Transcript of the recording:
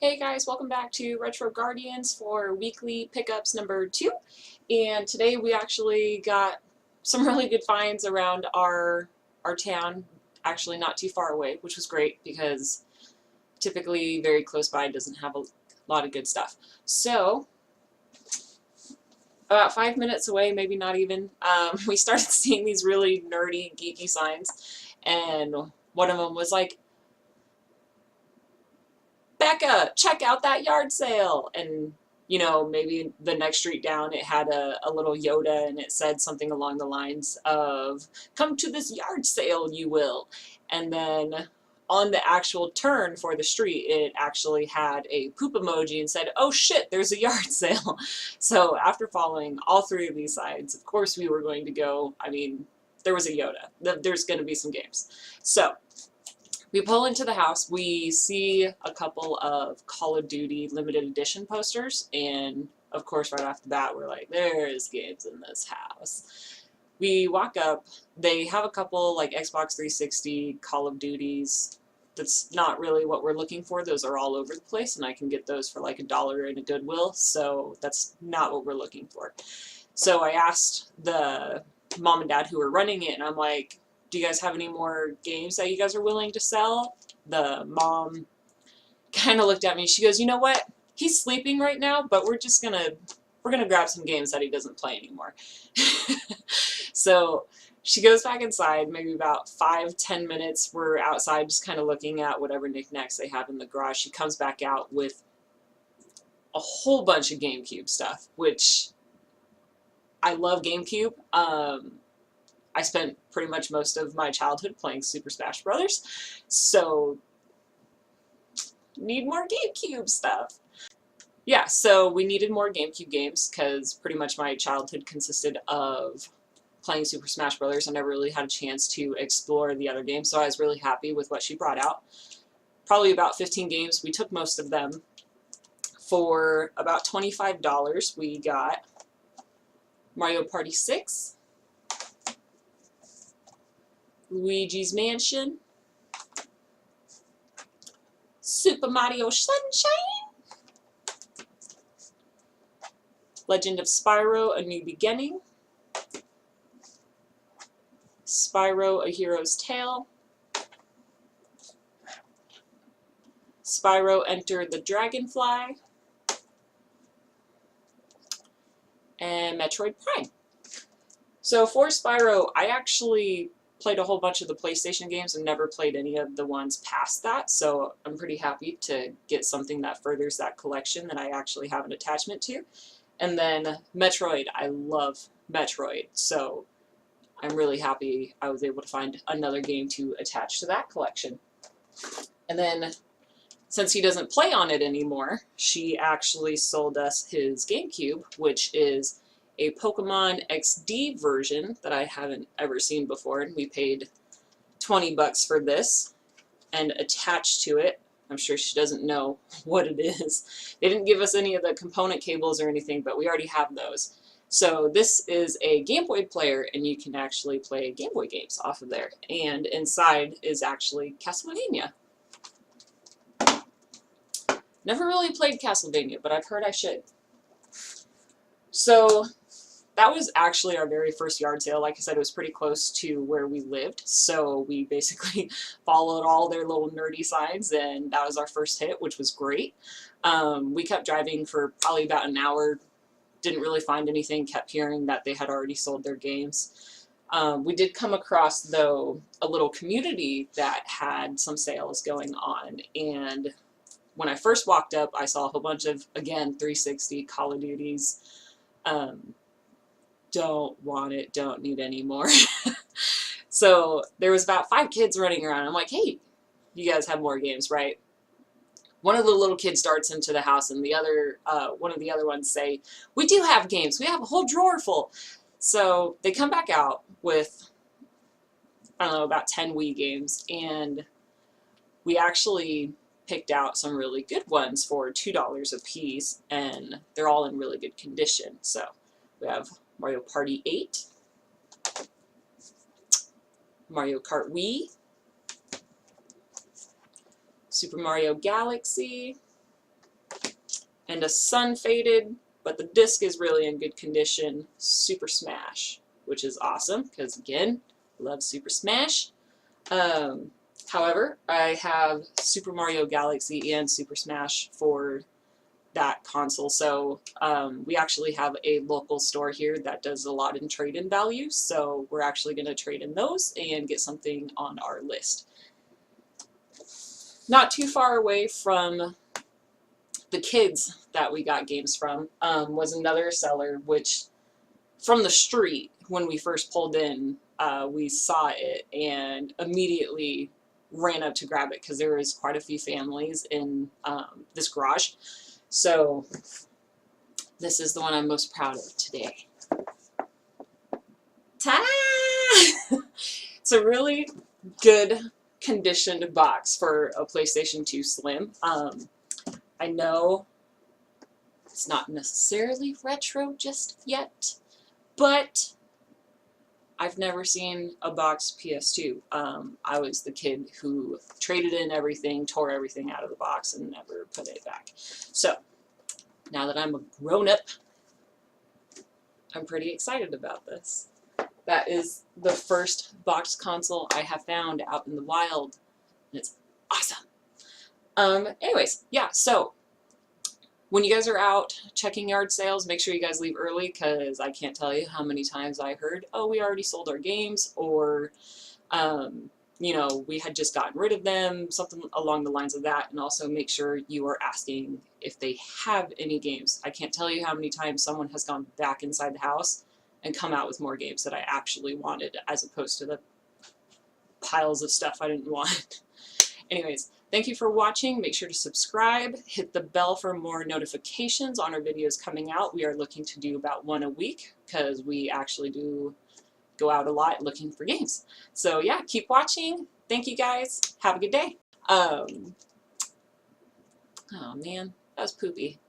Hey guys, welcome back to Retro Guardians for weekly pickups number 2. And today we actually got some really good finds around our town, actually not too far away, which was great because typically very close by doesn't have a lot of good stuff. So, about 5 minutes away, maybe not even, we started seeing these really nerdy, geeky signs, and one of them was like, Becca, check out that yard sale. And, you know, maybe the next street down it had a little Yoda and it said something along the lines of, come to this yard sale, you will. And then on the actual turn for the street, it actually had a poop emoji and said, oh shit, there's a yard sale. So after following all 3 of these signs, of course we were going to go, I mean, there was a Yoda. There's going to be some games. So we pull into the house, we see a couple of Call of Duty limited edition posters, and of course right off the bat we're like, there's games in this house. We walk up, they have a couple like Xbox 360 Call of Duties. That's not really what we're looking for. Those are all over the place, and I can get those for like $1 in a Goodwill, so that's not what we're looking for. So I asked the mom and dad who were running it, and I'm like, do you guys have any more games that you guys are willing to sell? The mom kind of looked at me. She goes, you know what? He's sleeping right now, but we're gonna grab some games that he doesn't play anymore. So she goes back inside, maybe about 5-10 minutes. We're outside just kind of looking at whatever knickknacks they have in the garage. She comes back out with a whole bunch of GameCube stuff, which I love GameCube. I spent pretty much most of my childhood playing Super Smash Brothers, so need more GameCube stuff. Yeah, so we needed more GameCube games because pretty much my childhood consisted of playing Super Smash Brothers. I never really had a chance to explore the other games, so I was really happy with what she brought out. Probably about 15 games. We took most of them. For about $25, we got Mario Party 6, Luigi's Mansion, Super Mario Sunshine, Legend of Spyro: A New Beginning, Spyro: A Hero's Tale, Spyro: Enter the Dragonfly, and Metroid Prime. So for Spyro, I actually played a whole bunch of the PlayStation games and never played any of the ones past that, so I'm pretty happy to get something that furthers that collection that I actually have an attachment to. And then Metroid, I love Metroid, so I'm really happy I was able to find another game to attach to that collection. And then, since he doesn't play on it anymore, she actually sold us his GameCube, which is a Pokemon XD version that I haven't ever seen before, and we paid 20 bucks for this, and attached to it, I'm sure she doesn't know what it is. They didn't give us any of the component cables or anything, but we already have those. So this is a Game Boy player, and you can actually play Game Boy games off of there. And inside is actually Castlevania. Never really played Castlevania, but I've heard I should. So that was actually our very first yard sale. Like I said, it was pretty close to where we lived, so we basically followed all their little nerdy signs, and that was our first hit, which was great. We kept driving for probably about an hour, didn't really find anything, kept hearing that they had already sold their games. We did come across, though, a little community that had some sales going on, and when I first walked up, I saw a whole bunch of, again, 360 Call of Duties. Don't want it, don't need any more. So there was about 5 kids running around. I'm like, hey, you guys have more games, right? One of the little kids darts into the house, and the other, one of the other ones say, we do have games. We have a whole drawer full. So they come back out with, I don't know, about 10 Wii games, and we actually picked out some really good ones for $2 a piece, and they're all in really good condition. So we have Mario Party 8, Mario Kart Wii, Super Mario Galaxy, and a sun faded, but the disc is really in good condition, Super Smash, which is awesome because, again, love Super Smash. However, I have Super Mario Galaxy and Super Smash for that console, so we actually have a local store here that does a lot in trade-in value, so we're actually going to trade in those and get something on our list. Not too far away from the kids that we got games from was another seller, which from the street, when we first pulled in, we saw it and immediately ran up to grab it because there was quite a few families in this garage. So this is the one I'm most proud of today. Ta-da! It's a really good conditioned box for a PlayStation 2 Slim. I know it's not necessarily retro just yet, but I've never seen a box PS2. I was the kid who traded in everything, tore everything out of the box, and never put it back. So, now that I'm a grown-up, I'm pretty excited about this. That is the first box console I have found out in the wild, and it's awesome. Anyways, yeah, so when you guys are out checking yard sales, make sure you guys leave early because I can't tell you how many times I heard, oh, we already sold our games, or, you know, we had just gotten rid of them, something along the lines of that. And also make sure you are asking if they have any games. I can't tell you how many times someone has gone back inside the house and come out with more games that I actually wanted as opposed to the piles of stuff I didn't want. Anyways, thank you for watching. Make sure to subscribe, hit the bell for more notifications on our videos coming out. We are looking to do about one a week because we actually do go out a lot looking for games. So yeah, keep watching. Thank you guys. Have a good day. Oh man, that was poopy.